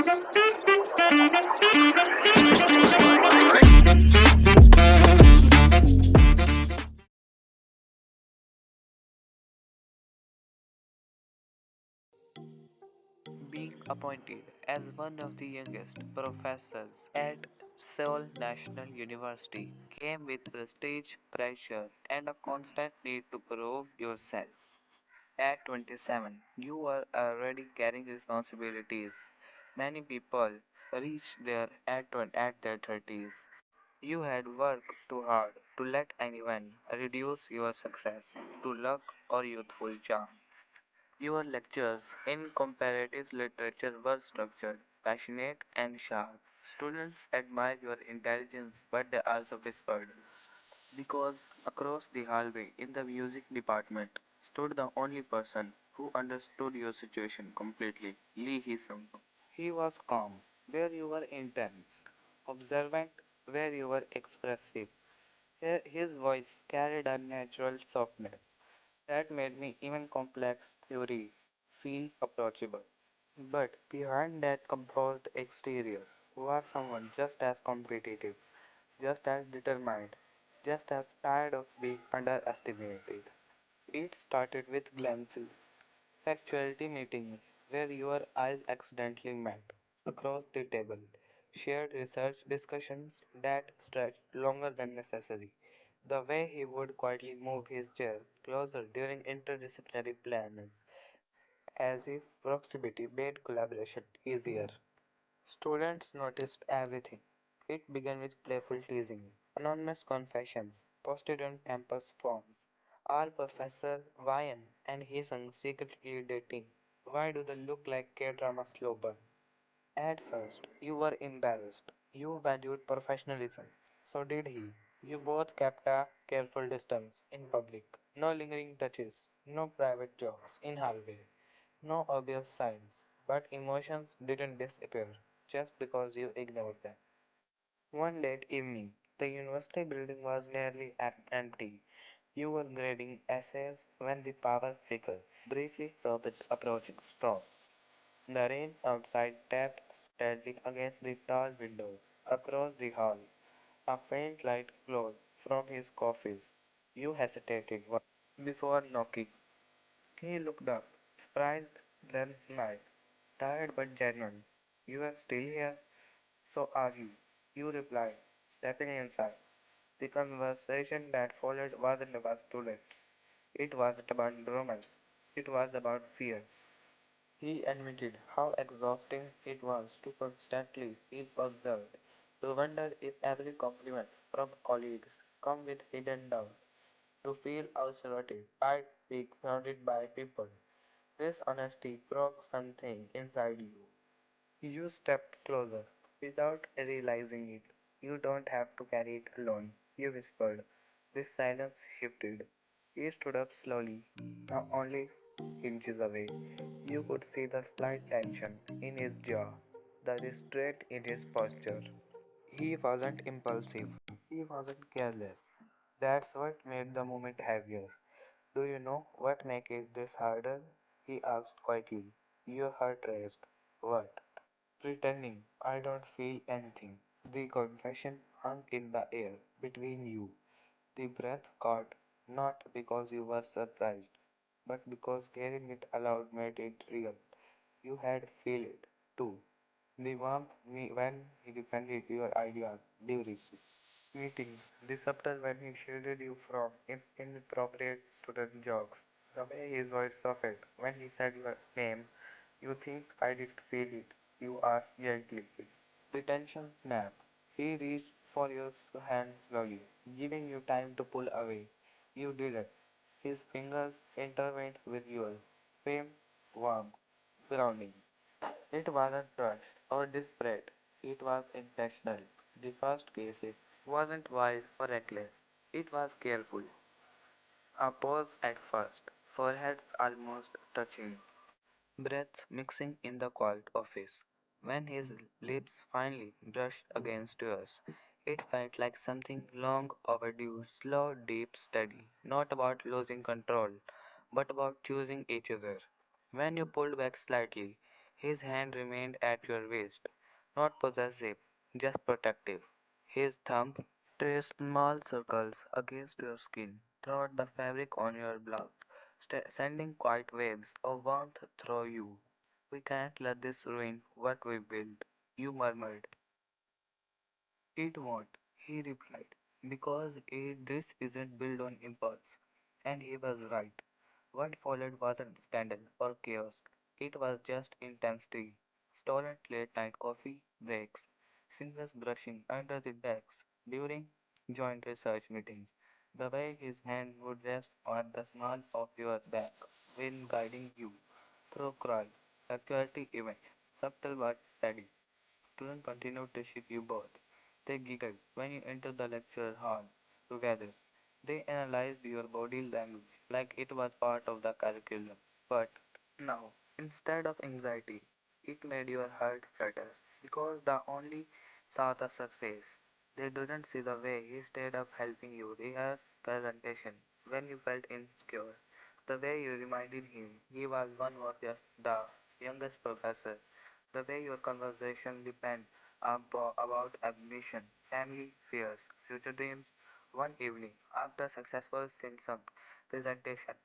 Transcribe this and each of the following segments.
Being appointed as one of the youngest professors at Seoul National University came with prestige, pressure, and a constant need to prove yourself. At 27, you were already carrying responsibilities. Many people reach there at their 30s. You had worked too hard to let anyone reduce your success to luck or youthful charm. Your lectures in comparative literature were structured, passionate, and sharp. Students admired your intelligence, but they also whispered, because across the hallway in the music department stood the only person who understood your situation completely, Lee Heesung. He was calm, where you were intense, observant, where you were expressive. His voice carried a natural softness that made me even complex theories feel approachable. But behind that composed exterior was someone just as competitive, just as determined, just as tired of being underestimated. It started with glances, factuality meetings where your eyes accidentally met across the table, shared research discussions that stretched longer than necessary. The way he would quietly move his chair closer during interdisciplinary plans, as if proximity made collaboration easier. Students noticed everything. It began with playful teasing, anonymous confessions posted on campus forums. Our Professor Ryan and his son secretly dating. Why do they look like K-drama slow burn? At first, you were embarrassed. You valued professionalism. So did he. You both kept a careful distance in public. No lingering touches, no private jokes in hallway, no obvious signs. But emotions didn't disappear just because you ignored them. One late evening, the university building was nearly empty. You were grading essays when the power flickered, briefly for the approaching storm. The rain outside tapped steadily against the tall windows across the hall. A faint light glowed from his office. You hesitated once before knocking. He looked up, surprised, then smiled. Tired but genuine. You are still here? So are you. You replied, stepping inside. The conversation that followed wasn't about students. It wasn't about romance. It was about fear. He admitted how exhausting it was to constantly feel observed, to wonder if every compliment from colleagues come with hidden doubt, to feel isolated, by being surrounded by people. This honesty broke something inside you. You stepped closer, without realizing it. You don't have to carry it alone, you whispered. This silence shifted. He stood up slowly, now only inches away. You could see the slight tension in his jaw, the restraint in his posture. He wasn't impulsive, he wasn't careless. That's what made the moment heavier. Do you know what makes this harder? He asked quietly. Your heart raced. What? Pretending I don't feel anything. The confession hung in the air between you. The breath caught, not because you were surprised, but because carrying it aloud made it real. You had feel it, too. The warmth when he defended your ideas during meetings, the subtle when he shielded you from inappropriate student jokes, the way his voice softened when he said your name, you think I didn't feel it, you are gently. The tension snapped. He reached for your hand slowly, giving you time to pull away. You didn't. His fingers intertwined with yours, firm, warm, grounding. It wasn't rushed or desperate, it was intentional. The first kiss wasn't wild or reckless, it was careful. A pause at first, foreheads almost touching, breath mixing in the quiet office. When his lips finally brushed against yours, it felt like something long overdue, slow, deep, steady, not about losing control, but about choosing each other. When you pulled back slightly, His hand remained at your waist, not possessive, just protective. His thumb traced small circles against your skin, throughout the fabric on your blouse, sending quiet waves of warmth through you. We can't let this ruin what we built, you murmured. It won't, he replied, because this isn't built on impulse. And he was right. What followed wasn't scandal or chaos, it was just intensity. Stolen late night coffee breaks, fingers brushing under the decks during joint research meetings, the way his hand would rest on the small of your back when guiding you through crowd, actuality event, subtle but steady. Students continued to ship you both. They giggled when you entered the lecture hall together. They analyzed your body language like it was part of the curriculum. But now, instead of anxiety, it made your heart flutter because they only saw the surface. They didn't see the way he stayed up helping you rehearse presentation when you felt insecure. The way you reminded him he was one of just the youngest professor. The way your conversation depend about ambition, family, fears, future dreams. One evening, after successful Simpson presentation,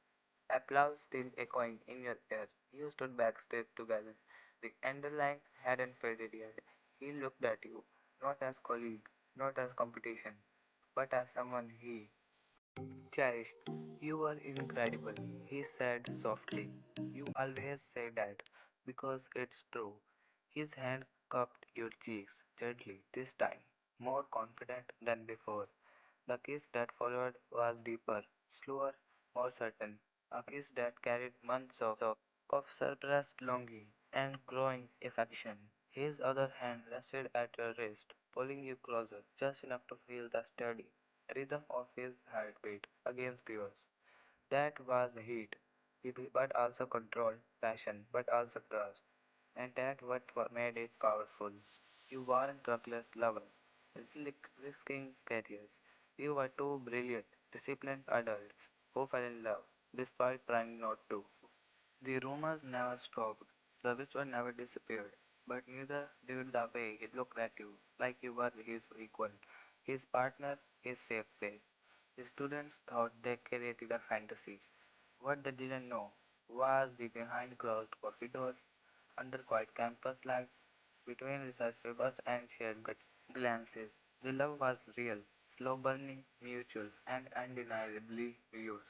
applause still echoing in your ear, you stood backstage together. The underline hadn't faded yet. He looked at you, not as colleague, not as competition, but as someone he cherished. You were incredible, he said softly. You always say that because it's true. His hand cupped your cheeks gently this time, more confident than before. The kiss that followed was deeper, slower, more certain. A kiss that carried months of suppressed longing and growing affection. His other hand rested at your wrist, pulling you closer, just enough to feel the steady rhythm of his heartbeat against yours. That was heat, but also control, passion, but also trust. And that what made it powerful. You weren't reckless lover, risking careers. You were two brilliant, disciplined adults who fell in love despite trying not to. The rumors never stopped, the whisper never disappeared, but neither did the way he looked at you, like you were his equal, his partner, his safe place. The students thought they created a fantasy. What they didn't know was the behind closed coffee doors, under quiet campus lights, between research papers and shared glances. The love was real, slow burning, mutual, and undeniably yours.